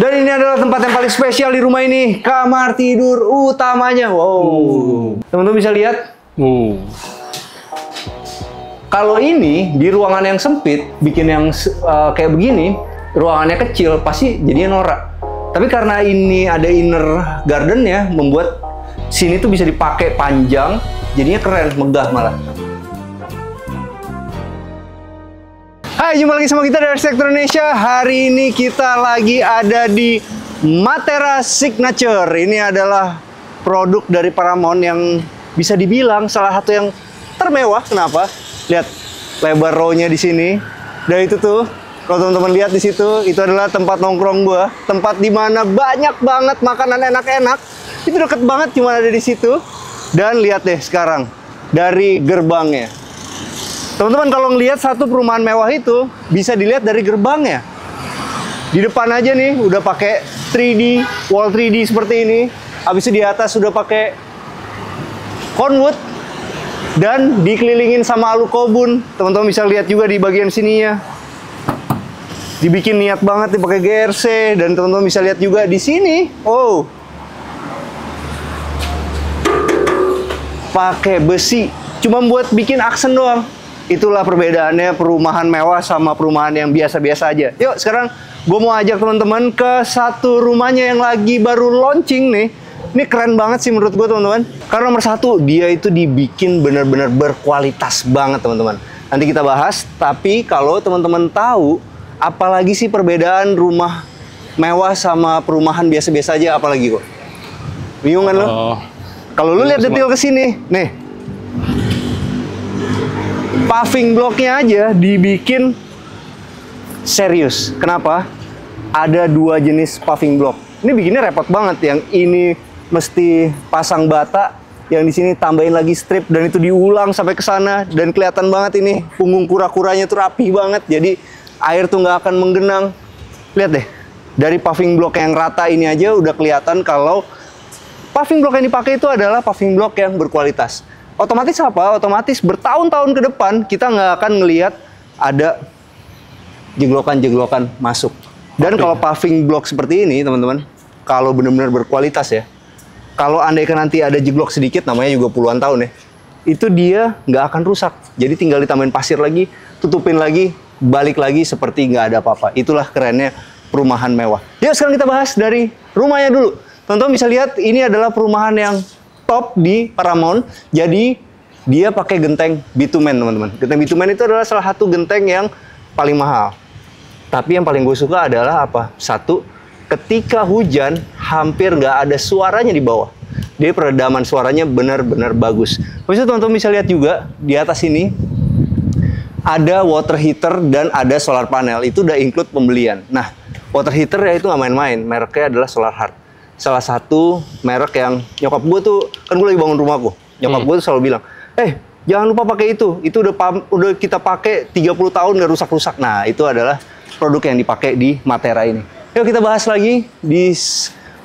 Dan ini adalah tempat yang paling spesial di rumah ini, kamar tidur utamanya. Wow. Teman-teman bisa lihat. Kalau ini di ruangan yang sempit, bikin yang kayak begini, ruangannya kecil, pasti jadinya norak. Tapi karena ini ada inner gardennya, membuat sini tuh bisa dipakai panjang, jadinya keren, megah malah. Hai, jumpa lagi sama kita dari Arsitektur Indonesia. Hari ini kita lagi ada di Matera Signature. Ini adalah produk dari Paramount yang bisa dibilang salah satu yang termewah. Kenapa? Lihat lebar row-nya di sini. Dan itu tuh, kalau teman-teman lihat di situ, itu adalah tempat nongkrong gua, tempat di mana banyak banget makanan enak-enak. Itu deket banget, cuma ada di situ. Dan lihat deh sekarang dari gerbangnya. Teman-teman kalau ngelihat satu perumahan mewah itu bisa dilihat dari gerbangnya. Di depan aja nih udah pakai 3D, wall 3D seperti ini. Habis itu di atas sudah pakai conwood dan dikelilingin sama alu kobun. Teman-teman bisa lihat juga di bagian sininya. Dibikin niat banget nih pakai GRC, dan teman-teman bisa lihat juga di sini. Oh. Pakai besi, cuma buat bikin aksen doang. Itulah perbedaannya perumahan mewah sama perumahan yang biasa-biasa aja. Yuk, sekarang gue mau ajak teman-teman ke satu rumahnya yang lagi baru launching nih. Ini keren banget sih menurut gue, teman-teman. Karena nomor satu, dia itu dibikin benar-benar berkualitas banget, teman-teman. Nanti kita bahas, tapi kalau teman-teman tahu, apalagi sih perbedaan rumah mewah sama perumahan biasa-biasa aja, apalagi kok? Bingung kan lo? Kalau lu lihat detail ke sini, nih. Paving blocknya aja dibikin serius. Kenapa? Ada dua jenis paving block. Ini bikinnya repot banget. Yang ini mesti pasang bata, yang di sini tambahin lagi strip, dan itu diulang sampai ke sana, dan kelihatan banget ini punggung kura-kuranya tuh rapi banget. Jadi air tuh nggak akan menggenang. Lihat deh, dari paving block yang rata ini aja udah kelihatan kalau paving block yang dipakai itu adalah paving block yang berkualitas. Otomatis apa? Otomatis bertahun-tahun ke depan kita nggak akan ngelihat ada jeglokan-jeglokan masuk. Dan kalau paving block seperti ini, teman-teman, kalau benar-benar berkualitas ya, kalau andaikan nanti ada jeglok sedikit, namanya juga puluhan tahun ya, itu dia nggak akan rusak. Jadi tinggal ditambahin pasir lagi, tutupin lagi, balik lagi seperti nggak ada apa-apa. Itulah kerennya perumahan mewah. Yuk sekarang kita bahas dari rumahnya dulu. Teman-teman bisa lihat ini adalah perumahan yang top di Paramount. Jadi dia pakai genteng bitumen, teman-teman. Genteng bitumen itu adalah salah satu genteng yang paling mahal. Tapi yang paling gue suka adalah apa? Satu, ketika hujan hampir nggak ada suaranya di bawah. Dia peredaman suaranya benar-benar bagus. Habis itu teman-teman bisa lihat juga di atas ini ada water heater dan ada solar panel. Itu udah include pembelian. Nah, water heater ya itu nggak main-main. Mereknya adalah Solar Heart. Salah satu merek yang nyokap gue tuh, kan gue lagi bangun rumahku. Nyokap gue tuh selalu bilang, jangan lupa pakai itu. Itu udah kita pakai 30 tahun nggak rusak-rusak. Nah, itu adalah produk yang dipakai di Matera ini. Yuk kita bahas lagi di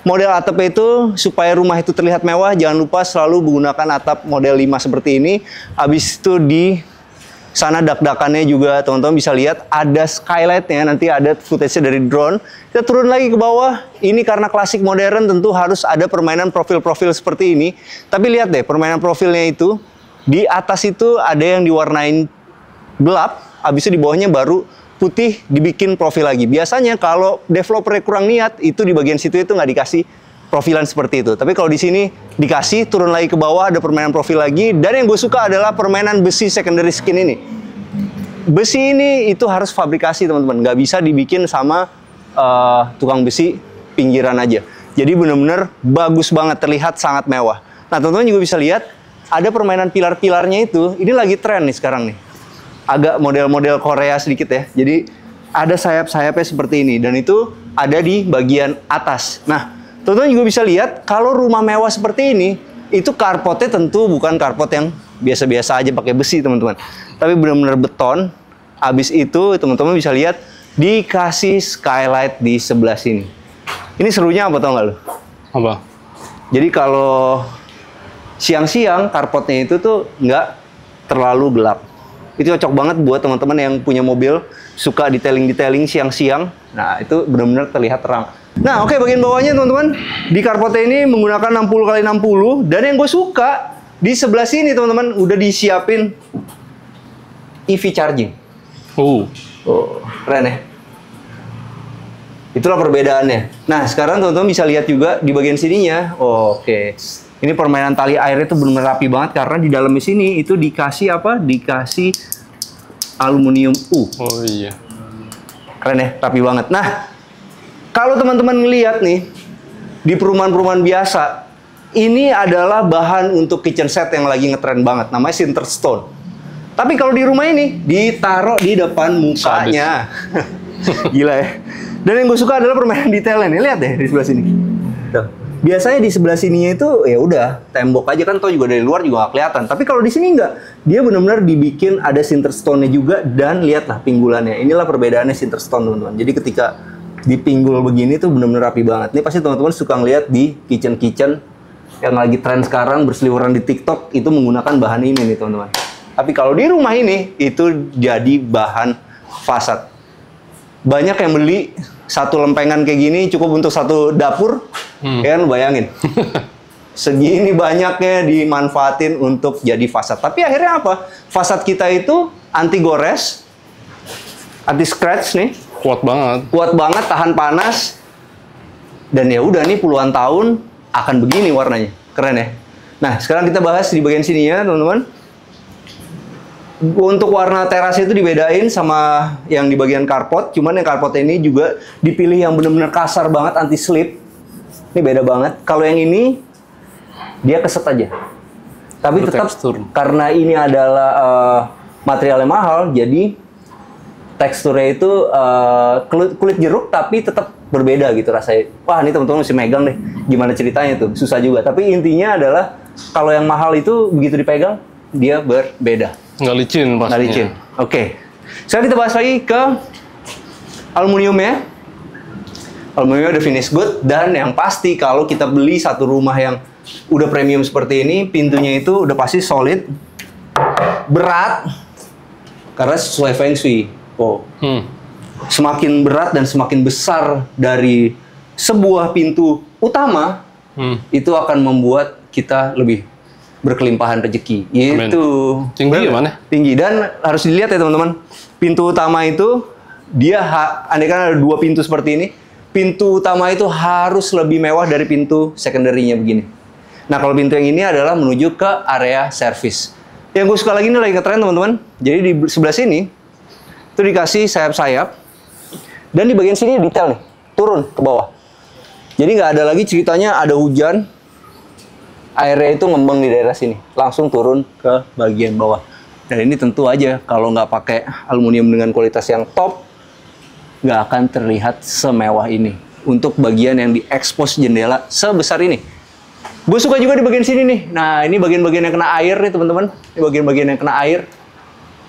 model atap itu. Supaya rumah itu terlihat mewah, jangan lupa selalu menggunakan atap model 5 seperti ini. Habis itu di sana dak-dakannya juga teman-teman bisa lihat ada skylightnya, nanti ada footage-nya dari drone. Kita turun lagi ke bawah. Ini karena klasik modern tentu harus ada permainan profil-profil seperti ini. Tapi lihat deh permainan profilnya itu. Di atas itu ada yang diwarnain gelap, habis itu di bawahnya baru putih dibikin profil lagi. Biasanya kalau developer kurang niat, itu di bagian situ itu nggak dikasih profilan seperti itu. Tapi kalau di sini dikasih, turun lagi ke bawah, ada permainan profil lagi. Dan yang gue suka adalah permainan besi secondary skin ini. Besi ini itu harus fabrikasi, teman-teman. Nggak bisa dibikin sama tukang besi pinggiran aja. Jadi benar-benar bagus banget, terlihat sangat mewah. Nah, teman-teman juga bisa lihat, ada permainan pilar-pilarnya itu. Ini lagi tren nih sekarang nih. Agak model-model Korea sedikit ya. Jadi ada sayap-sayapnya seperti ini. Dan itu ada di bagian atas. Nah, teman-teman juga bisa lihat, kalau rumah mewah seperti ini, itu karpotnya tentu bukan karpot yang biasa-biasa aja pakai besi, teman-teman. Tapi benar-benar beton. Habis itu, teman-teman bisa lihat, dikasih skylight di sebelah sini. Ini serunya apa, tau nggak lo? Apa? Jadi kalau siang-siang, karpotnya itu tuh nggak terlalu gelap. Itu cocok banget buat teman-teman yang punya mobil suka detailing-detailing siang-siang, nah itu benar-benar terlihat terang. Nah, oke, bagian bawahnya teman-teman, di carportnya ini menggunakan 60x60, dan yang gue suka di sebelah sini teman-teman udah disiapin EV charging. Oh, keren ya. Itulah perbedaannya. Nah, sekarang teman-teman bisa lihat juga di bagian sininya. Oke. Ini permainan tali airnya itu benar-benar rapi banget karena di dalamnya sini itu dikasih apa? Dikasih aluminium Oh iya. Keren ya, rapi banget. Nah, kalau teman-teman ngelihat nih di perumahan-perumahan biasa, ini adalah bahan untuk kitchen set yang lagi ngetren banget, namanya Sinterstone. Tapi kalau di rumah ini ditaruh di depan mukanya. Gila ya. Dan yang gue suka adalah permainan detailnya nih. Lihat deh di sebelah sini. Tuh. Biasanya di sebelah sininya itu ya udah tembok aja kan, toh juga dari luar juga gak kelihatan. Tapi kalau di sini enggak, dia benar-benar dibikin ada Sinterstone-nya juga, dan lihatlah pinggulannya. Inilah perbedaannya Sinterstone teman-teman. Jadi ketika dipinggul begini tuh benar-benar rapi banget. Ini pasti teman-teman suka ngeliat di kitchen yang lagi tren sekarang berseliweran di TikTok itu menggunakan bahan ini nih teman-teman. Tapi kalau di rumah ini itu jadi bahan fasad. Banyak yang beli satu lempengan kayak gini cukup untuk satu dapur. Ya kan, lu bayangin. Segini banyaknya dimanfaatin untuk jadi fasad. Tapi akhirnya apa? Fasad kita itu anti gores, anti scratch nih. Kuat banget. Kuat banget, tahan panas. Dan ya udah nih puluhan tahun akan begini warnanya. Keren ya. Nah, sekarang kita bahas di bagian sini ya, teman-teman. Untuk warna teras itu dibedain sama yang di bagian carport. Cuman yang carport ini juga dipilih yang benar-benar kasar banget, anti slip. Ini beda banget. Kalau yang ini dia keset aja. Tapi tetap karena ini adalah material yang mahal, jadi teksturnya itu kulit jeruk tapi tetap berbeda gitu rasanya. Wah, ini teman-teman mesti megang deh. Gimana ceritanya tuh? Susah juga. Tapi intinya adalah kalau yang mahal itu begitu dipegang dia berbeda. Nggak licin pastinya. Nggak licin. Oke. Sekarang kita bahas lagi ke aluminiumnya. Aluminiumnya udah finish good, dan yang pasti kalau kita beli satu rumah yang udah premium seperti ini, pintunya itu udah pasti solid, berat, karena sesuai feng shui. Semakin berat dan semakin besar dari sebuah pintu utama, itu akan membuat kita lebih berkelimpahan rezeki. Itu tinggi gimana? Tinggi, dan harus dilihat ya teman-teman. Pintu utama itu dia andai kan ada dua pintu seperti ini, pintu utama itu harus lebih mewah dari pintu secondary-nya begini. Nah, kalau pintu yang ini adalah menuju ke area service. Yang gue suka lagi ini lagi ngetren teman-teman. Jadi di sebelah sini itu dikasih sayap-sayap, dan di bagian sini detail nih, turun ke bawah. Jadi nggak ada lagi ceritanya ada hujan, airnya itu ngembang di daerah sini, langsung turun ke bagian bawah. Dan ini tentu aja kalau nggak pakai aluminium dengan kualitas yang top, nggak akan terlihat semewah ini. Untuk bagian yang diekspos jendela sebesar ini. Gue suka juga di bagian sini nih. Nah, ini bagian-bagian yang kena air nih teman-teman. Ini bagian-bagian yang kena air.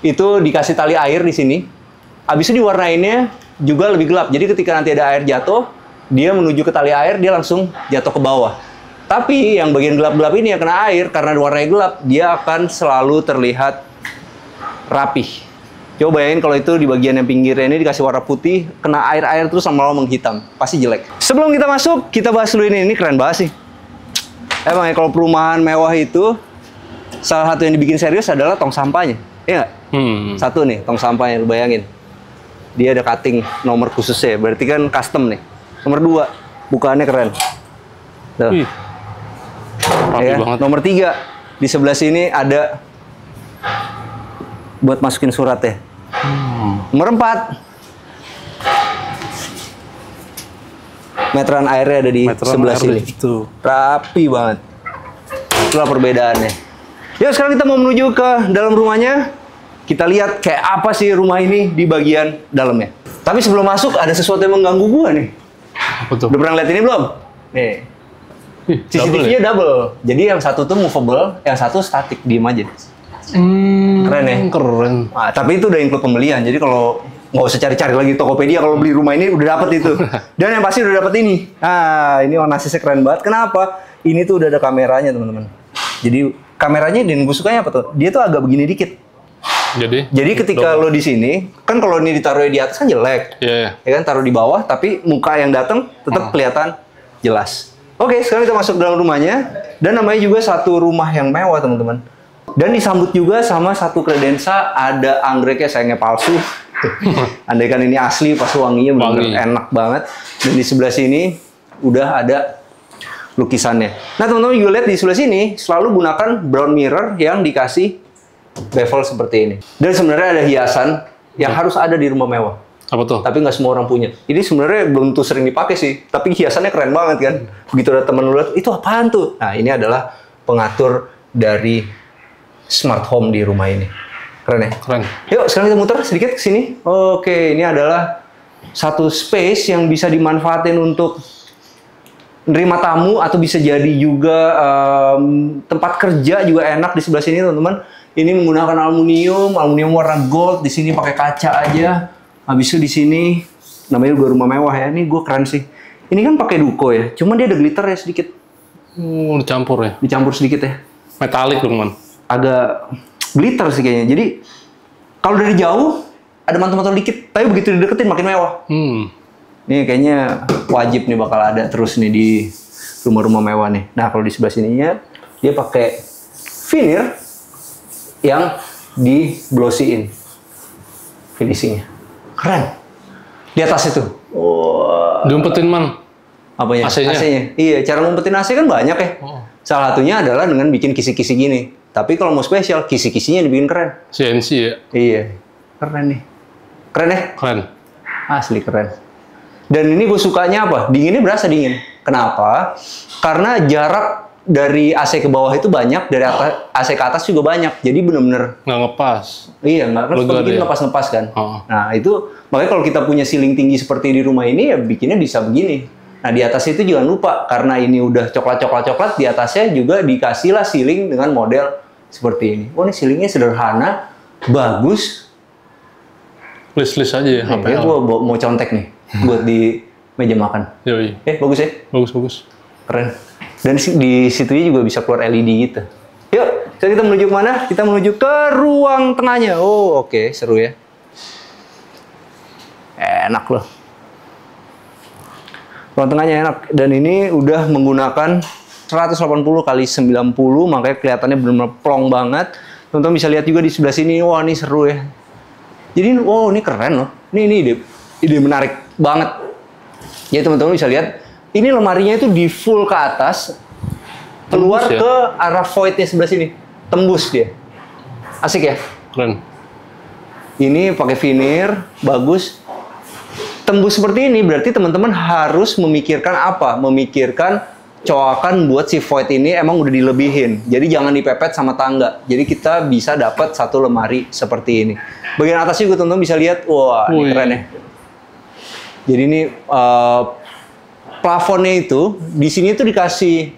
Itu dikasih tali air di sini. Habis itu diwarnainnya juga lebih gelap. Jadi ketika nanti ada air jatuh, dia menuju ke tali air, dia langsung jatuh ke bawah. Tapi yang bagian gelap-gelap ini yang kena air, karena warnanya gelap, dia akan selalu terlihat rapih. Coba bayangin kalau itu di bagian yang pinggirnya ini dikasih warna putih, kena air-air terus lama-lama menghitam. Pasti jelek. Sebelum kita masuk, kita bahas dulu ini. Ini keren banget sih. Emang ya, kalau perumahan mewah itu, salah satu yang dibikin serius adalah tong sampahnya. Iya nggak? Satu nih, tong sampahnya. Lu bayangin. Dia ada cutting nomor khususnya. Berarti kan custom nih. Nomor 2, bukaannya keren. Tuh. Ya, nomor 3, di sebelah sini ada buat masukin surat ya. Nomor 4, meteran airnya ada di sebelah sini. Itu rapi banget. Itulah perbedaannya. Yuk, sekarang kita mau menuju ke dalam rumahnya. Kita lihat kayak apa sih rumah ini di bagian dalamnya. Tapi sebelum masuk ada sesuatu yang mengganggu gua nih. Apa tuh? Udah pernah lihat ini belum? Nih. CCTV-nya double. Jadi yang satu tuh movable, yang satu static, diem aja. Keren ya? Keren. Nah, tapi itu udah include pembelian. Jadi kalau nggak usah cari-cari lagi Tokopedia, kalau beli rumah ini udah dapet itu. Dan yang pasti udah dapet ini. Nah, ini warna asisnya keren banget. Kenapa? Ini tuh udah ada kameranya, teman-teman. Jadi kameranya, dan gue sukanya apa tuh? Dia tuh agak begini dikit. Jadi ketika lo di sini, kan kalau ini ditaruh di atas kan jelek. Iya. Ya kan, taruh di bawah, tapi muka yang datang tetap kelihatan jelas. Oke, sekarang kita masuk dalam rumahnya. Dan namanya juga satu rumah yang mewah, teman-teman. Dan disambut juga sama satu kredensa, ada anggreknya, sayangnya palsu. Andai kan ini asli, pas wanginya benar-benar enak banget. Dan di sebelah sini udah ada lukisannya. Nah, teman-teman juga lihat di sebelah sini selalu gunakan brown mirror yang dikasih bevel seperti ini. Dan sebenarnya ada hiasan yang harus ada di rumah mewah. Apa tuh? Tapi nggak semua orang punya. Ini sebenarnya belum tuh sering dipakai sih, tapi hiasannya keren banget kan. Begitu ada teman lu lihat, itu apaan tuh? Nah, ini adalah pengatur dari smart home di rumah ini. Keren ya? Keren. Yuk, sekarang kita muter sedikit ke sini. Oke, ini adalah satu space yang bisa dimanfaatin untuk nerima tamu atau bisa jadi juga tempat kerja juga enak di sebelah sini, teman-teman. Ini menggunakan aluminium warna gold. Di sini pakai kaca aja. Habis itu di sini namanya juga rumah mewah ya. Ini gue keren sih. Ini kan pakai duko ya. Cuman dia ada glitter ya sedikit. Dicampur ya. Dicampur sedikit ya. Metalik dong, Man. Agak glitter sih kayaknya. Jadi kalau dari jauh ada mantul-mantul dikit, tapi begitu dideketin makin mewah. Ini kayaknya wajib nih bakal ada terus nih di rumah-rumah mewah nih. Nah, kalau di sebelah sininya dia pakai veneer yang di-glossy-in finishingnya. Keren. Di atas itu. Wah. Diumpetin, Man. Apanya? AC-nya. Iya, cara ngumpetin AC kan banyak ya. Salah satunya adalah dengan bikin kisi-kisi gini. Tapi kalau mau spesial, kisi-kisinya dibikin keren. CNC ya? Iya. Keren nih. Keren ya? Keren. Asli keren. Dan ini gue sukanya apa? Dinginnya berasa dingin. Kenapa? Karena jarak dari AC ke bawah itu banyak, dari AC ke atas juga banyak. Jadi bener-bener Nggak ngepas. iya, nggak bikin ngepas-ngepas kan. Nah, itu makanya kalau kita punya ceiling tinggi seperti di rumah ini, ya bikinnya bisa begini. Nah, di atas itu jangan lupa, karena ini udah coklat-coklat, di atasnya juga dikasihlah ceiling dengan model seperti ini. Oh, ini ceilingnya sederhana, bagus. List-list aja ya, Kayaknya gue mau contek nih, buat di meja makan. Yoi. Bagus ya? Bagus. Keren. Dan di situnya juga bisa keluar LED gitu. Yuk, sekarang kita menuju ke mana? Kita menuju ke ruang tengahnya. Oh, oke, seru ya. Enak loh. Ruang tengahnya enak. Dan ini udah menggunakan 180 kali 90, makanya kelihatannya benar-benar plong banget. Teman-teman bisa lihat juga di sebelah sini. Wah, ini seru ya. Jadi, wow, ini keren loh. Ini ide menarik banget. Jadi teman-teman bisa lihat, ini lemarinya itu di full ke atas, keluar ya? Ke arah void-nya sebelah sini. Tembus dia. Asik ya? Keren. Ini pakai veneer, bagus. Tembus seperti ini berarti teman-teman harus memikirkan apa? Memikirkan coakan buat si void ini emang udah dilebihin. Jadi jangan dipepet sama tangga. Jadi kita bisa dapat satu lemari seperti ini. Bagian atas juga teman-teman bisa lihat, wah ini keren ya. Jadi ini plafonnya itu di sini tuh dikasih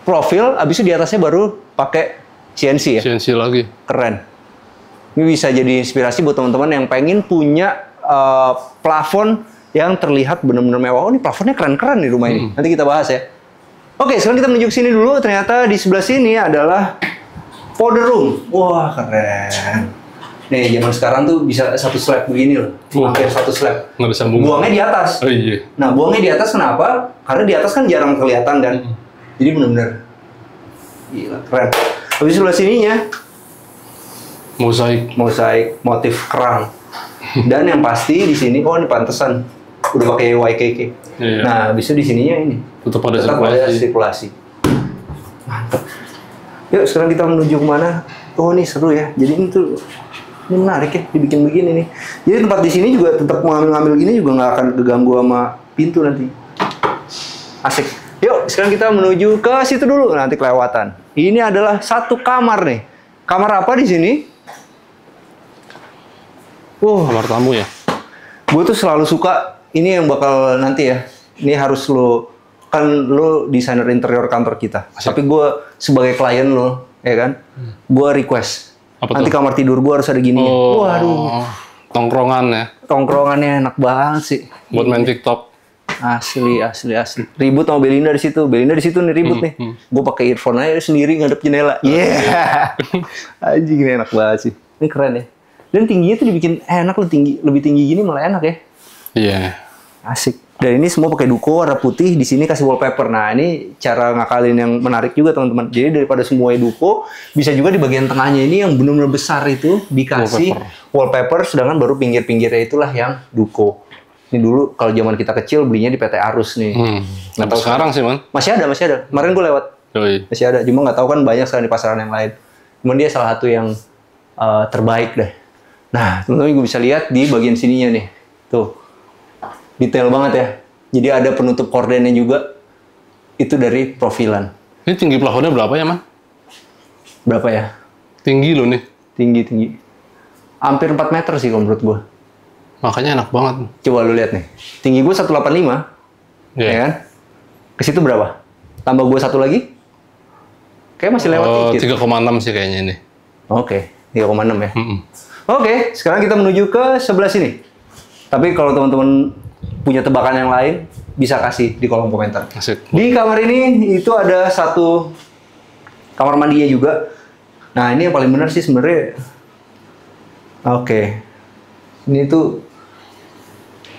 profil, habis itu di atasnya baru pakai CNC ya. CNC lagi. Keren. Ini bisa jadi inspirasi buat teman-teman yang pengen punya plafon yang terlihat benar-benar mewah. Oh, ini plafonnya keren-keren di rumah ini. Nanti kita bahas ya. Oke, sekarang kita menuju ke sini dulu. Ternyata di sebelah sini adalah powder room. Wah, keren. Nih, zaman sekarang tuh bisa satu slab begini loh. Hampir satu slab. Nggak ada sambungan. Buangnya di atas. Oh iya. Nah, buangnya di atas kenapa? Karena di atas kan jarang kelihatan kan. Jadi benar-benar gila, keren. Habis sebelah sininya mosaik motif kerang. Dan yang pasti di sini, oh ini pantesan udah pakai YKK. Iya. Nah, habis itu di sininya ini tetap ada sirkulasi. Mantap. Yuk, sekarang kita menuju kemana? Oh, ini seru ya. Jadi ini menarik ya, dibikin begini nih. Jadi tempat di sini juga tetap ngambil gini juga nggak akan keganggu sama pintu nanti. Asik. Yuk, sekarang kita menuju ke situ dulu, nanti kelewatan. Ini adalah satu kamar nih. Kamar apa di sini? Kamar tamu ya? Gue tuh selalu suka, ini yang bakal nanti ya. Ini harus kan lo desainer interior kantor kita. Asik. Tapi gue sebagai klien lo, ya kan? Gue request. Nanti kamar tidur gue harus ada gini. Waduh. Tongkrongan ya? Tongkrongannya enak banget sih. Buat main TikTok. Asli. Ribut sama Belinda di situ. Belinda di situ nih ribut nih. Gue pakai earphone aja sendiri ngadep jendela. Yeah. Anjing, ini enak banget sih. Ini keren ya. Dan tingginya tuh dibikin enak, lebih tinggi gini malah enak ya. Iya. Asik. Dan ini semua pakai duko warna putih, di sini kasih wallpaper. Nah, ini cara ngakalin yang menarik juga teman-teman. Jadi daripada semuanya duko, bisa juga di bagian tengahnya ini yang benar-benar besar itu dikasih wallpaper, sedangkan baru pinggir-pinggirnya itulah yang duko. Ini dulu kalau zaman kita kecil belinya di PT Arus nih. Sampai sekarang sih, Man. Masih ada. Kemarin gue lewat. Yoi. Masih ada. Cuma nggak tahu kan banyak sekarang di pasaran yang lain. Cuman dia salah satu yang terbaik deh. Nah, teman-teman gue bisa lihat di bagian sininya nih. Tuh. Detail banget ya. Jadi ada penutup kordennya juga. Itu dari profilan. Ini tinggi plafonnya berapa ya, Man? Berapa ya? Tinggi loh nih. Tinggi. Hampir 4 meter sih kalau menurut gue. Makanya enak banget. Coba lu lihat nih. Tinggi gue 185. Iya. Ya kan? Ke situ berapa? Tambah gue satu lagi? Kayak masih lewat dikit. 3,6 sih kayaknya ini. Oke, 3,6 ya. Oke, sekarang kita menuju ke sebelah sini. Tapi kalau teman-teman punya tebakan yang lain, bisa kasih di kolom komentar. Asik. Di kamar ini itu ada satu kamar mandinya juga. Nah, ini yang paling benar sih sebenarnya. Oke. Ini tuh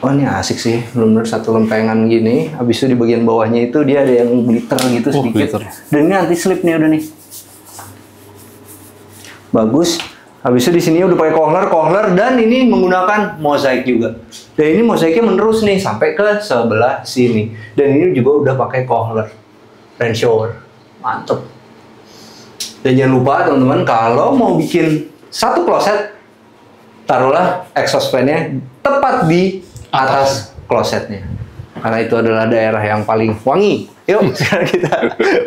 ini asik sih. Benar-benar satu lempengan gini. Habis itu di bagian bawahnya itu dia ada yang glitter gitu sedikit. Glitter. Dan ini anti slip nih udah nih. Bagus. Habis itu di sini udah pakai kohler dan ini menggunakan mozaik juga. Dan ini mozaiknya menerus nih sampai ke sebelah sini. Dan ini juga udah pakai kohler, rain shower, mantep. Dan jangan lupa teman-teman kalau mau bikin satu kloset, taruhlah exhaust fan-nya tepat di atas klosetnya. Karena itu adalah daerah yang paling wangi. Yuk, sekarang kita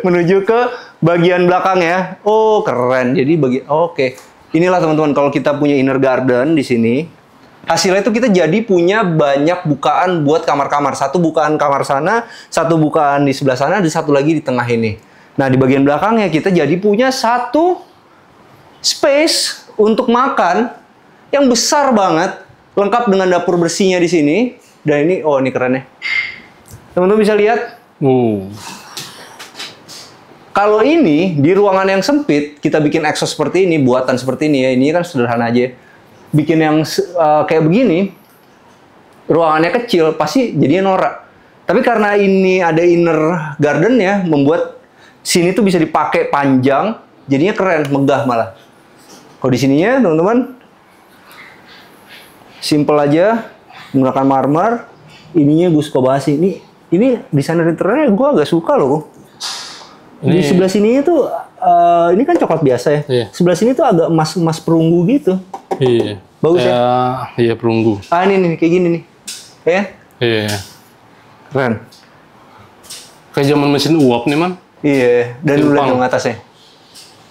menuju ke bagian belakang ya. Oh, keren. Jadi oke. Inilah teman-teman kalau kita punya inner garden di sini, hasilnya itu kita jadi punya banyak bukaan buat kamar-kamar. Satu bukaan kamar sana, satu bukaan di sebelah sana, ada satu lagi di tengah ini. Nah, di bagian belakangnya kita jadi punya satu space untuk makan yang besar banget, lengkap dengan dapur bersihnya di sini. Dan ini, oh ini keren ya. Teman-teman bisa lihat. Kalau ini di ruangan yang sempit, kita bikin exhaust seperti ini, buatan seperti ini ya. Ini kan sederhana aja. Bikin yang kayak begini, ruangannya kecil, pasti jadinya norak. Tapi karena ini ada inner garden ya, membuat sini tuh bisa dipakai panjang, jadinya keren, megah malah. Kalau di sininya teman-teman, simple aja, menggunakan marmer. Ininya gue suka bahas ini desainer interiornya gue agak suka loh. Di sebelah sini itu, ini kan coklat biasa ya. Iya. Sebelah sini tuh agak emas perunggu gitu. Iya. Bagus ya? Iya, perunggu. Ini nih, kayak gini nih. Ya? Iya. Keren. Kayak zaman mesin uap nih, Man. Iya, dan lu lihat dong atasnya.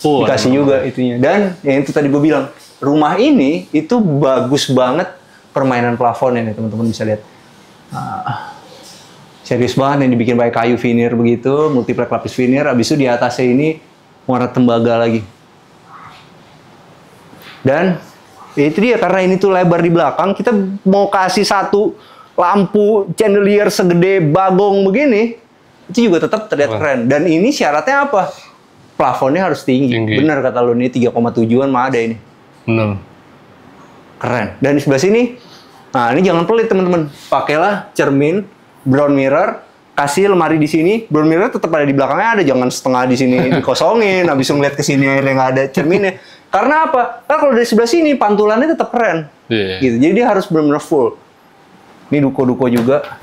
Oh, dikasih juga itunya. Dan yang itu tadi gue bilang, rumah ini itu bagus banget permainan plafonnya nih, teman-teman bisa lihat. Serius banget yang dibikin pakai kayu veneer begitu, multiplek lapis veneer, habis itu di atasnya ini warna tembaga lagi. Dan itu dia, karena ini tuh lebar di belakang, kita mau kasih satu lampu chandelier segede bagong begini, itu juga tetap terlihat keren. Dan ini syaratnya apa? Plafonnya harus tinggi. Benar kata lu, ini 3,7an mah ada ini. Benar. Keren. Dan di sebelah sini, nah ini jangan pelit teman-teman. Pakailah cermin brown mirror, kasih lemari di sini. Brown mirror tetap ada di belakangnya, ada, jangan setengah di sini dikosongin, habis ngeliat ke sini akhirnya nggak ada cerminnya. Karena apa? Karena kalau dari sebelah sini pantulannya tetap keren. Gitu. Jadi dia harus benar-benar full. Ini duko-duko juga.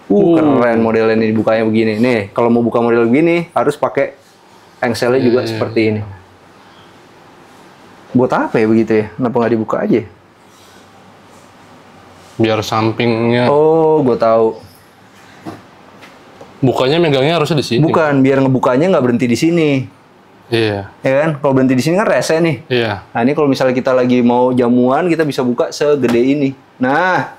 Keren modelnya ini, dibukanya begini. Nih, kalau mau buka model begini harus pakai engselnya juga seperti ini. Buat apa ya begitu ya? Kenapa nggak dibuka aja? Biar sampingnya. Oh, gue tahu. Bukanya megangnya harusnya di sini. Bukan, biar ngebukanya nggak berhenti di sini. Iya. Ya kan? Kalau berhenti di sini kan rese nih. Iya. Nah, ini kalau misalnya kita lagi mau jamuan, kita bisa buka segede ini. Nah,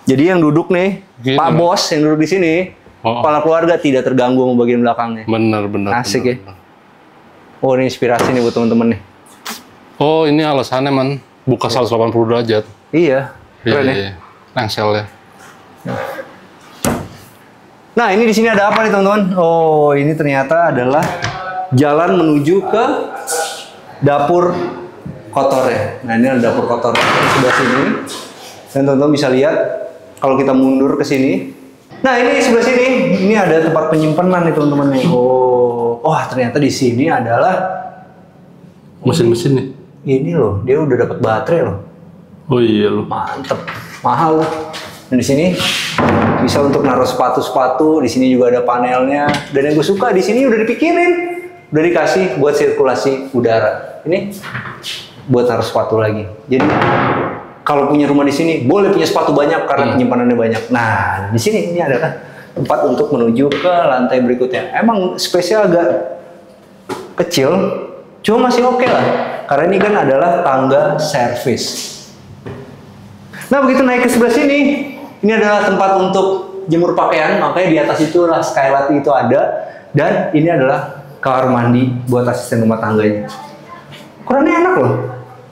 jadi yang duduk nih, Gini, Pak Bos yang duduk di sini, kepala keluarga tidak terganggu sama bagian belakangnya. Benar. Asik ya. Oh, ini inspirasi nih buat teman-teman nih. Oh, ini alasannya, Man. Buka 180 derajat. Iya. Keren ya. Iya. Engselnya. Nah, ini di sini ada apa nih, teman-teman? Oh, ini ternyata adalah jalan menuju ke dapur kotor ya. Nah ini ada dapur kotor di sebelah sini. Dan teman-teman bisa lihat kalau kita mundur ke sini. Nah ini sebelah sini, ini ada tempat penyimpanan nih teman-teman nih. Oh, wah ternyata di sini adalah Mesin-mesin nih. ini loh, dia udah dapat baterai loh. Oh iya loh. Mantep, mahal loh. Dan di sini bisa untuk naruh sepatu-sepatu. Di sini juga ada panelnya. Dan yang gue suka di sini udah dipikirin, udah dikasih buat sirkulasi udara. Ini buat naruh sepatu lagi. Jadi kalau punya rumah di sini boleh punya sepatu banyak karena penyimpanannya banyak. Nah di sini ini adalah tempat untuk menuju ke lantai berikutnya. Emang spesial agak kecil, cuma masih oke lah. Karena ini kan adalah tangga servis. Nah begitu naik ke sebelah sini, ini adalah tempat untuk jemur pakaian. Makanya di atas itu lah skylight itu ada. Dan ini adalah kamar mandi buat asisten rumah tangganya. Ukurannya enak loh.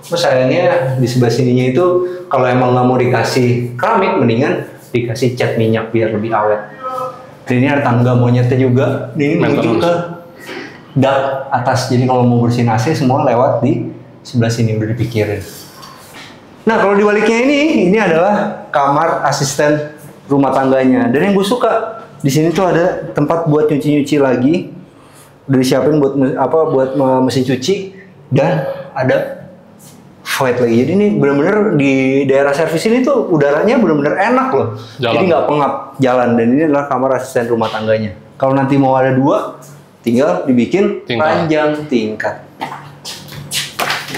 Terus sayangnya di sebelah sininya itu kalau emang nggak mau dikasih keramik, mendingan dikasih cat minyak biar lebih awet. Dan ini ada tangga monyetnya juga. Ini menuju ke dak atas. Jadi kalau mau bersihin AC semua lewat di sebelah sini udah dipikirin. Nah kalau dibaliknya ini adalah kamar asisten rumah tangganya. Dan yang gue suka di sini tuh ada tempat buat nyuci-nyuci lagi. Udah disiapin buat buat mesin cuci dan ada void lagi. Jadi ini benar-benar di daerah servis ini tuh udaranya benar-benar enak loh. Jalan. Jadi nggak pengap jalan. Dan ini adalah kamar asisten rumah tangganya. Kalau nanti mau ada 2, tinggal dibikin panjang tingkat.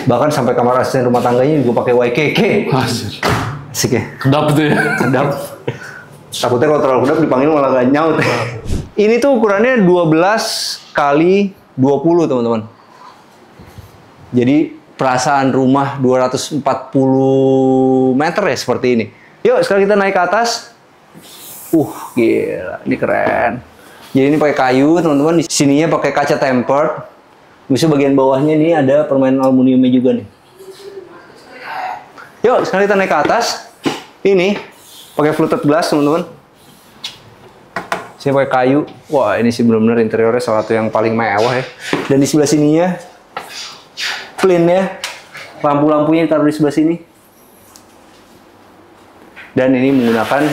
Bahkan sampai kamar asisten rumah tangganya juga pakai YKK. Asik ya. Kedap tuh ya. Kedap. Takutnya kalau terlalu kedap dipanggil malah nggak nyaut. Ini tuh ukurannya 12 kali 20 teman-teman. Jadi perasaan rumah 240 meter ya seperti ini. Yuk sekarang kita naik ke atas. Gila, ini keren. Jadi ini pakai kayu teman-teman. Di sininya pakai kaca tempered. Bisa bagian bawahnya ini ada permainan aluminiumnya juga nih. Yuk sekarang kita naik ke atas. Ini pakai fluted glass teman-teman. Sini pakai kayu. Wah ini sih benar-benar interiornya salah satu yang paling mewah ya. Dan di sebelah sininya clean ya. Lampu-lampunya ditaruh di sebelah sini. Dan ini menggunakan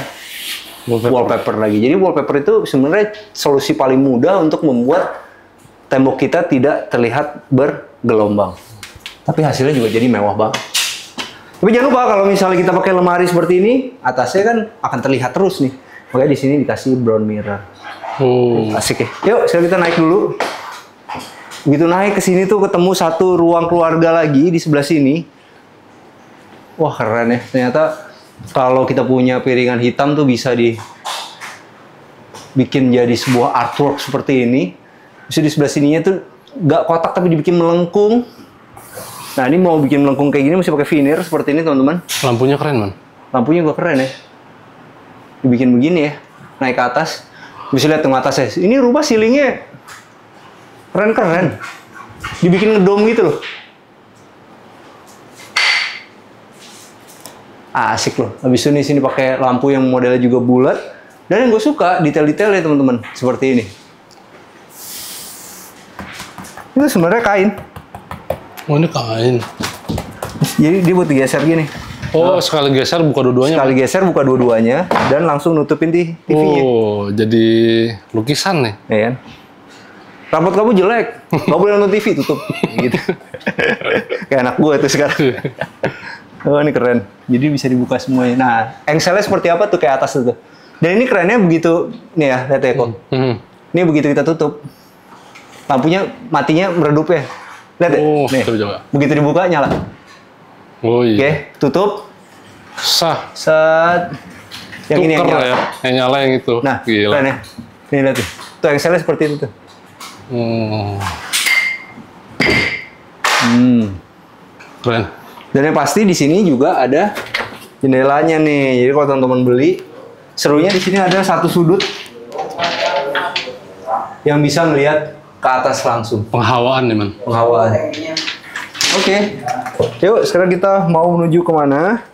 wallpaper lagi. Jadi wallpaper itu sebenarnya solusi paling mudah untuk membuat tembok kita tidak terlihat bergelombang. Tapi hasilnya juga jadi mewah banget. Tapi jangan lupa kalau misalnya kita pakai lemari seperti ini, atasnya kan akan terlihat terus nih. Makanya di sini dikasih brown mirror. Asik ya. Yuk, sekarang kita naik dulu. Begitu naik ke sini tuh ketemu satu ruang keluarga lagi di sebelah sini. Wah keren ya. Ternyata kalau kita punya piringan hitam tuh bisa dibikin jadi sebuah artwork seperti ini. Bisa di sebelah sininya tuh nggak kotak tapi dibikin melengkung. Nah ini mau bikin melengkung kayak gini mesti pakai veneer seperti ini teman-teman. Lampunya keren man. Lampunya juga keren ya. Dibikin begini ya. Naik ke atas. Bisa lihat tengah atasnya. Ini rumah ceilingnya keren-keren. Dibikin ngedom gitu loh. Asik loh. Habis itu nih sini pakai lampu yang modelnya juga bulat. Dan yang gue suka detail-detailnya teman-teman seperti ini. Itu sebenarnya kain. Oh ini kain. Jadi dia buat digeser gini. Oh sekali geser buka dua-duanya. Sekali geser buka dua-duanya dan langsung nutupin TV-nya. Oh jadi lukisan nih. Ya kan? Rambut kamu jelek, nggak boleh nonton TV, tutup. Gitu. Kayak anak gue tuh sekarang. Oh ini keren. Jadi bisa dibuka semuanya. Nah, engselnya seperti apa tuh kayak atas tuh. Dan ini kerennya begitu, nih ya, lihat ya kok. Ini begitu kita tutup, lampunya matinya meredup ya. Lihat ya, nih. Begitu dibuka nyala. Oh iya. Oke, tutup. Sah. Set. Yang ini yang nyala. Ya, yang nyala yang itu. Nah, gila. keren ya. Nih lihat tuh. Tuh engselnya seperti itu tuh. Keren. Dan yang pasti di sini juga ada jendelanya nih. Jadi kalau teman-teman beli, serunya di sini ada satu sudut yang bisa melihat ke atas langsung. Penghawaan nih man. Penghawaan. Oke. Yuk sekarang kita mau menuju kemana?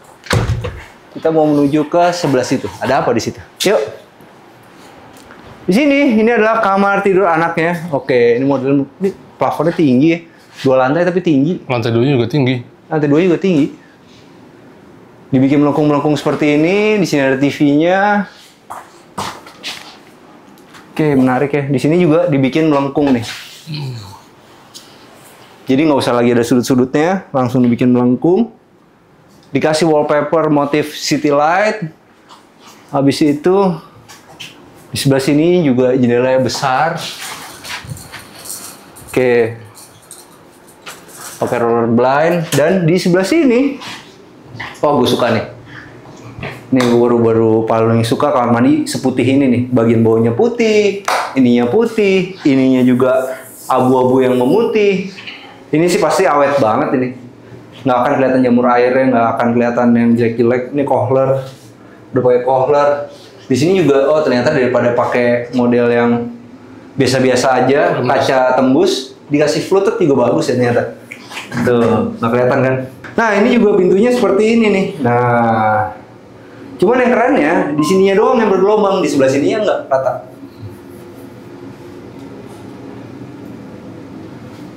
Kita mau menuju ke sebelah situ. Ada apa di situ? Yuk. Di sini, ini adalah kamar tidur anaknya. Oke, ini model ini plafonnya tinggi ya. 2 lantai tapi tinggi. Lantai 2 juga tinggi. Lantai 2 juga tinggi. Dibikin melengkung-melengkung seperti ini. Di sini ada TV-nya. Oke, menarik ya. Di sini juga dibikin melengkung nih. Jadi nggak usah lagi ada sudut-sudutnya, langsung dibikin melengkung. Dikasih wallpaper motif city light. Habis itu di sebelah sini juga jendelanya besar. Oke. Pakai roller blind dan di sebelah sini. Oh, gue suka nih. Nih gue baru paling suka kamar mandi seputih ini nih. Bagian bawahnya putih, ininya putih, ininya juga abu-abu yang memutih. Ini sih pasti awet banget ini. Nggak akan kelihatan jamur airnya, nggak akan kelihatan yang jelek-jelek. Ini kohler, udah pakai kohler. Di sini juga, oh ternyata daripada pakai model yang biasa-biasa aja, kaca tembus, dikasih Bluetooth juga bagus ya ternyata. Tuh, nggak kelihatan kan? Nah ini juga pintunya seperti ini nih. Nah, cuman yang keren ya, di sininya doang yang bergelombang, di sebelah sininya nggak rata.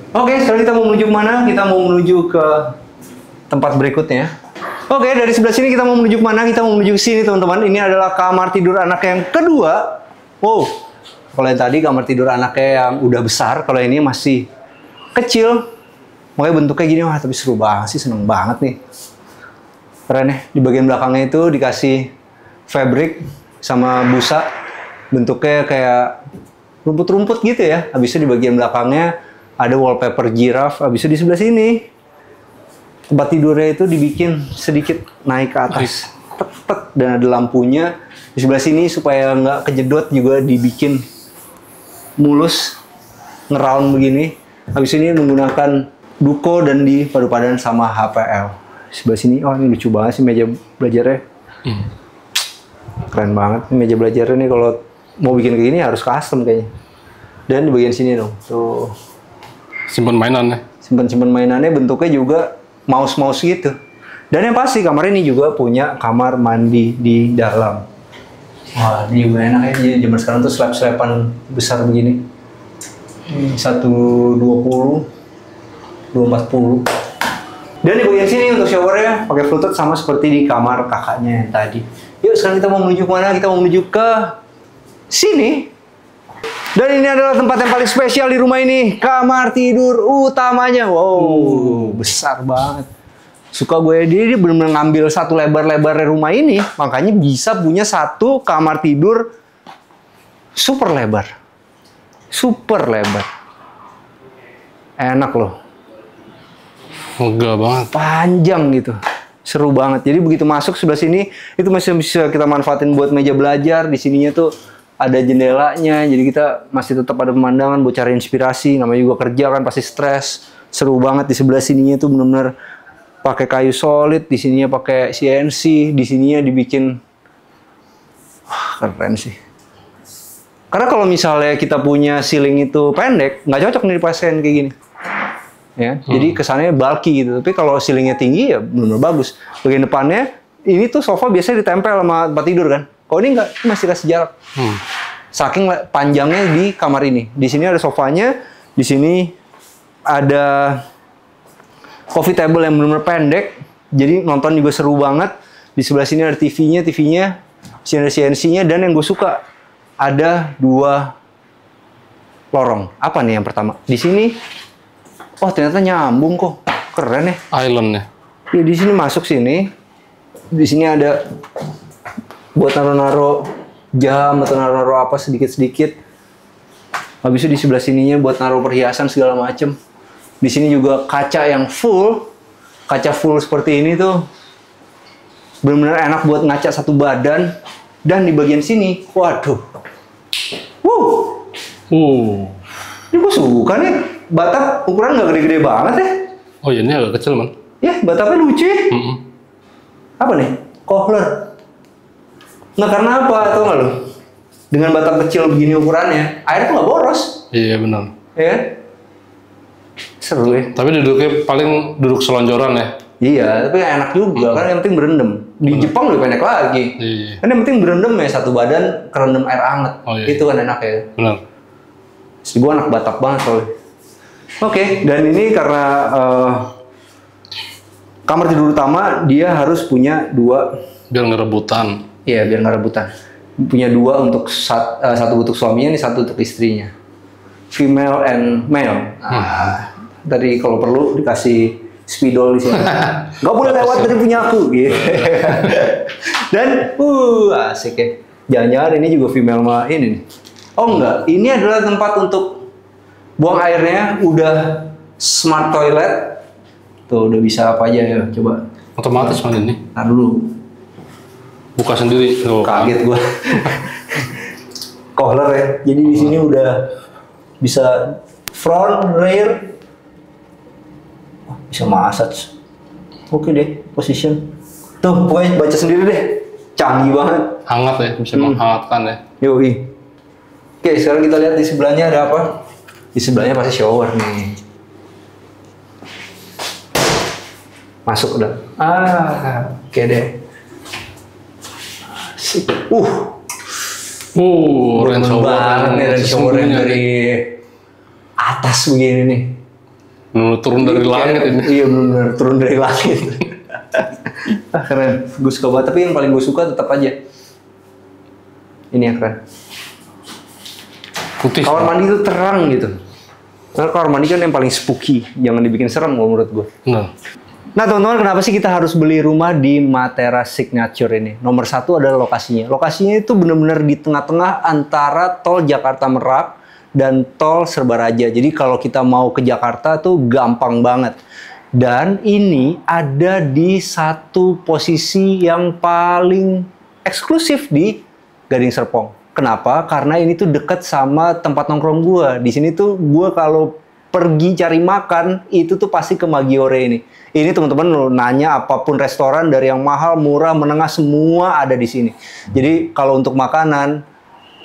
Oke, sekarang kita mau menuju kemana? Kita mau menuju ke tempat berikutnya. Oke, dari sebelah sini kita mau menuju kemana? Kita mau menuju ke sini, teman-teman. Ini adalah kamar tidur anak yang kedua. Wow, kalau yang tadi kamar tidur anaknya yang udah besar, kalau ini masih kecil. Makanya bentuknya gini, wah tapi seru banget sih, seneng banget nih. Keren ya, di bagian belakangnya itu dikasih fabric sama busa. Bentuknya kayak rumput-rumput gitu ya. Habisnya di bagian belakangnya ada wallpaper giraffe. Habisnya di sebelah sini tempat tidurnya itu dibikin sedikit naik ke atas, tek-tek, dan ada lampunya. Di sebelah sini supaya nggak kejedot juga dibikin mulus, ngeround begini. Habis ini menggunakan duko dan dipadu-padan sama HPL. Di sebelah sini, oh ini lucu banget sih meja belajarnya. Keren banget meja belajarnya nih, kalau mau bikin kayak gini harus custom kayaknya. Dan di bagian sini dong, tuh. Simpan mainannya. Simpan mainannya bentuknya juga mouse-mouse gitu. Dan yang pasti kamar ini juga punya kamar mandi di dalam. Wah, ini juga enak ya. Jadi zaman sekarang tuh slab-slaban besar begini. 120, 240. Dan di bagian sini untuk showernya pakai Bluetooth sama seperti di kamar kakaknya yang tadi. Yuk sekarang kita mau menuju kemana? Kita mau menuju ke sini. Dan ini adalah tempat yang paling spesial di rumah ini, kamar tidur utamanya. Wow, besar banget. Suka gue, dia benar-benar ngambil satu lebar-lebarnya rumah ini, makanya bisa punya satu kamar tidur super lebar. Super lebar. Enak loh. Megah banget. Panjang gitu. Seru banget. Jadi begitu masuk sebelah sini, itu masih bisa kita manfaatin buat meja belajar. Di sininya tuh ada jendelanya, jadi kita masih tetap ada pemandangan buat cari inspirasi. Namanya juga kerja kan pasti stres. Seru banget. Di sebelah sininya tuh benar-benar pakai kayu solid, di sininya pakai CNC, di sininya dibikin keren sih. Karena kalau misalnya kita punya ceiling itu pendek, nggak cocok nih dipasang kayak gini. Ya, jadi kesannya bulky gitu. Tapi kalau ceilingnya tinggi ya benar-benar bagus. Bagian depannya ini tuh sofa biasanya ditempel sama tempat tidur kan. Kalau ini nggak, masih kasih jarak. Saking panjangnya di kamar ini. Di sini ada sofanya, di sini ada coffee table yang benar-benar pendek. Jadi nonton juga seru banget. Di sebelah sini ada TV-nya, di sini ada CNC-nya, dan yang gue suka ada 2 lorong. Apa nih yang pertama? Di sini, oh ternyata nyambung kok. Keren ya. Island ya. Ya di sini masuk sini. Di sini ada buat naro-naro jam atau naro-naro apa sedikit-sedikit. Habis itu di sebelah sininya buat naro perhiasan segala macem. Di sini juga kaca yang full. Kaca full seperti ini tuh benar-benar enak buat ngaca satu badan. Dan di bagian sini, waduh. Ini gue suka nih. Batap ukuran nggak gede-gede banget ya. Oh ya, ini agak kecil man. Ya, batapnya lucu ya. Apa nih? Kohler. Nggak, karena apa? Tau nggak lo? Dengan batap kecil begini ukurannya, air tuh nggak boros. Iya benar. Ya kan? Seru ya. Tapi duduknya paling duduk selonjoran ya. Iya, tapi enak juga kan, yang penting berendam. Di Jepang lebih pendek lagi. Iya. Kan yang penting berendam ya, satu badan kerendam air hangat. Oh, iya. Itu kan enak ya. Benar. Gue anak Batak banget soalnya. Oke, dan ini karena Kamar tidur utama dia harus punya 2. Biar nggak rebutan. Iya, biar nggak rebutan. Punya 2 untuk satu untuk suaminya, ini satu untuk istrinya. Female and male. Nah, tadi kalau perlu dikasih spidol di sini. Nggak boleh lewat dari punya aku, gitu. Dan, asik ya. Jangan-jangan ini juga female mah ini nih. Oh enggak, ini adalah tempat untuk buang airnya. Udah smart toilet. Tuh, udah bisa apa aja ya, coba. Otomatis man ini. Ntar dulu. Buka sendiri. Tuh, Kaget gua. Kohler ya. Jadi di sini udah bisa front, rear. Bisa massage. Oke deh, position. Tuh, pokoknya baca sendiri deh. Canggih banget. Hangat ya, bisa menghangatkan ya. Yoi. Oke, sekarang kita lihat di sebelahnya ada apa? Di sebelahnya pasti shower nih. Masuk udah. Oke deh. Asik. Range shower banget nih, range shower yang dari atas begini nih. Turun dari langit ini. Iya benar, turun dari langit. Keren, gue suka banget. Tapi yang paling gue suka tetap aja ini yang keren. Putih. Kamar mandi itu terang gitu. Karena kamar mandi kan yang paling spooky, jangan dibikin serem kalau menurut gue. Nah teman-teman, kenapa sih kita harus beli rumah di Matera Signature ini? Nomor 1 adalah lokasinya. Lokasinya itu benar-benar di tengah-tengah antara tol Jakarta Merak dan tol Serbaraja. Jadi kalau kita mau ke Jakarta tuh gampang banget. Dan ini ada di satu posisi yang paling eksklusif di Gading Serpong. Kenapa? Karena ini tuh deket sama tempat nongkrong gua. Di sini tuh gua kalau pergi cari makan itu tuh pasti ke Maggiore ini. Ini teman-teman lo nanya apapun restoran dari yang mahal, murah, menengah semua ada di sini. Jadi kalau untuk makanan,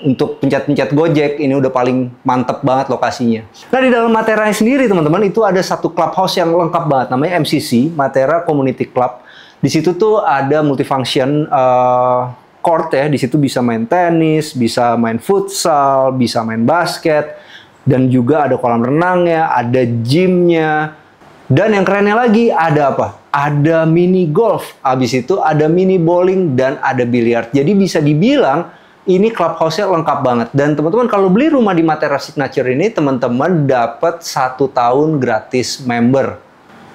untuk pencet-pencet Gojek ini udah paling mantep banget lokasinya. Nah di dalam Matera sendiri teman-teman itu ada satu clubhouse yang lengkap banget namanya MCC, Matera Community Club. Di situ tuh ada multifunction court ya. Di situ bisa main tenis, bisa main futsal, bisa main basket, dan juga ada kolam renangnya, ada gymnya. Dan yang kerennya lagi ada apa? Ada mini golf. Habis itu ada mini bowling dan ada biliar. Jadi bisa dibilang ini clubhouse-nya lengkap banget. Dan teman-teman kalau beli rumah di Matera Signature ini, teman-teman dapat 1 tahun gratis member.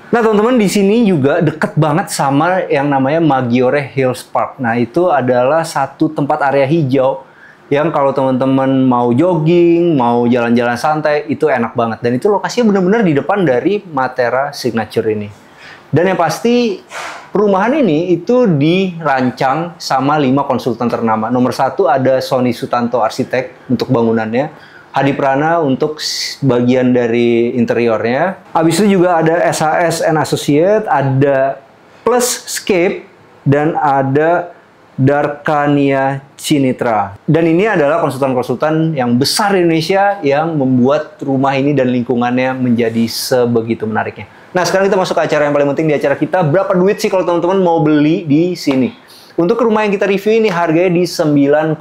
Nah teman-teman di sini juga deket banget sama yang namanya Maggiore Hills Park. Nah itu adalah satu tempat area hijau yang kalau teman-teman mau jogging, mau jalan-jalan santai, itu enak banget. Dan itu lokasinya benar-benar di depan dari Matera Signature ini. Dan yang pasti perumahan ini itu dirancang sama 5 konsultan ternama. Nomor 1 ada Sony Sutanto Arsitek untuk bangunannya, Hadi Prana untuk bagian dari interiornya. Habis itu juga ada SHS and Associate, ada Pluscape, dan ada Darkania Cinitra. Dan ini adalah konsultan-konsultan yang besar di Indonesia yang membuat rumah ini dan lingkungannya menjadi sebegitu menariknya. Nah, sekarang kita masuk ke acara yang paling penting di acara kita. Berapa duit sih kalau teman-teman mau beli di sini? Untuk rumah yang kita review ini harganya di 9,4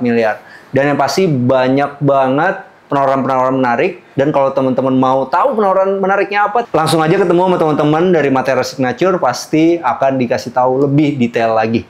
miliar. Dan yang pasti banyak banget penawaran-penawaran menarik. Dan kalau teman-teman mau tahu penawaran menariknya apa, langsung aja ketemu sama teman-teman dari Matera Signature, pasti akan dikasih tahu lebih detail lagi.